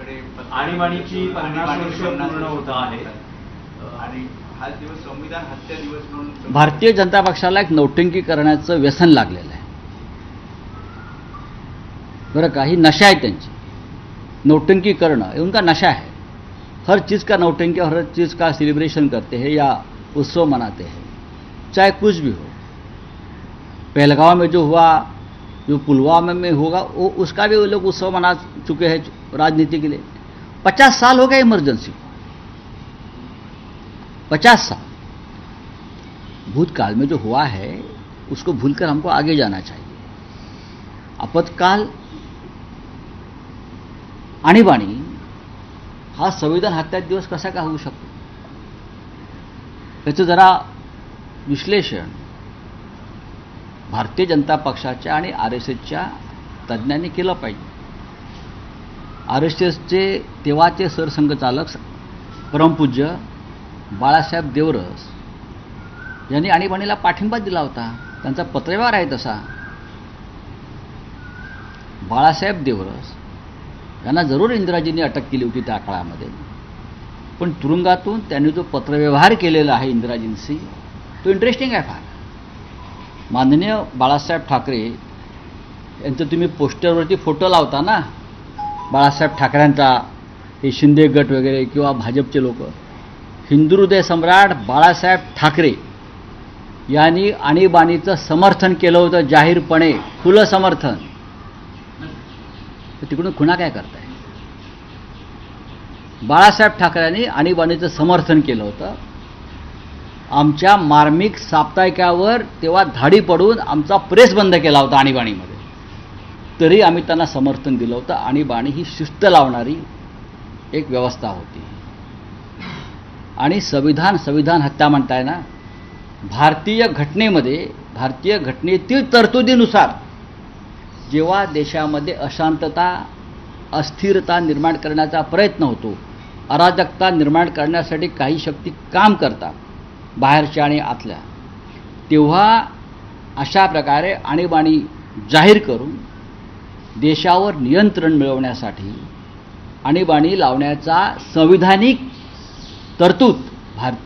आपल्याकडे आणीबाणीची 50 वर्ष पूर्ण होत आहेत आणि हा दिवस संविधान हत्या दिवस म्हणून भारतीय जनता पक्षाला एक नौटंकी करण्याचं व्यसन लागलेलं आहे बरं का. ही नशा आहे त्यांची, नौटंकी करणं उनका नशा है. हर चीज़ का नौटंकी और हर चीज़ का सेलिब्रेशन करते हैं या उत्सव मनाते हैं, चाहे कुछ भी हो. पहलगांव में जो हुआ, जो पुलवामा में होगा, वो उसका भी वो लोग उत्सव मना चुके हैं राजनीति के लिए. 50 साल हो गए इमरजेंसी, 50 साल. भूतकाल में जो हुआ है उसको भूलकर हमको आगे जाना चाहिए. आपत्काल, आणीबाणी हा संविधान हत्या दिवस कसा का होऊ शकतो, याचं जरा विश्लेषण भारतीय जनता पक्षाच्या आणि RSSच्या तज्ज्ञांनी केलं पाहिजे. RSSचे तेव्हाचे सरसंघचालक परमपूज्य बाळासाहेब देवरस यांनी आणीबाणीला पाठिंबा दिला होता. त्यांचा पत्रव्यवहार आहे तसा. बाळासाहेब देवरस यांना जरूर इंदिराजींनी अटक केली होती त्या काळामध्ये, पण तुरुंगातून त्यांनी जो पत्रव्यवहार केलेला आहे इंदिराजींशी तो इंटरेस्टिंग आहे फार. माननीय बाळासाहेब ठाकरे यांचं तुम्ही पोस्टरवरती फोटो लावता ना, बाळासाहेब ठाकरेंचा, हे शिंदे गट वगैरे किंवा भाजपचे लोक, हिंदुहृदय सम्राट बाळासाहेब ठाकरे यांनी आणीबाणीचं समर्थन केलं होतं जाहीरपणे, खुलं समर्थन. तर तिकडून खुणा काय करताय. बाळासाहेब ठाकरेंनी आणीबाणीचं समर्थन केलं होतं. आमच्या मार्मिक साप्ताहिकावर तेव्हा धाडी पडून आमचा प्रेस बंद केला होता आणीबाणीमध्ये, तरी आम्ही त्यांना समर्थन दिलं होतं. आणीबाणी ही शिस्त लावणारी एक व्यवस्था होती. आणि संविधान हत्या म्हणताय ना, भारतीय घटनेमध्ये, भारतीय घटनेतील तरतुदीनुसार जेव्हा देशामध्ये अशांतता, अस्थिरता निर्माण करण्याचा प्रयत्न होतो, अराजकता निर्माण करण्यासाठी काही शक्ती काम करतात, बाहेरच्या आणि आतल्या, तेव्हा अशा प्रकारे आणीबाणी जाहीर करून देशावर नियंत्रण मिळवण्यासाठी आणीबाणी लावण्याचा संविधानिक तरतूद भारतीय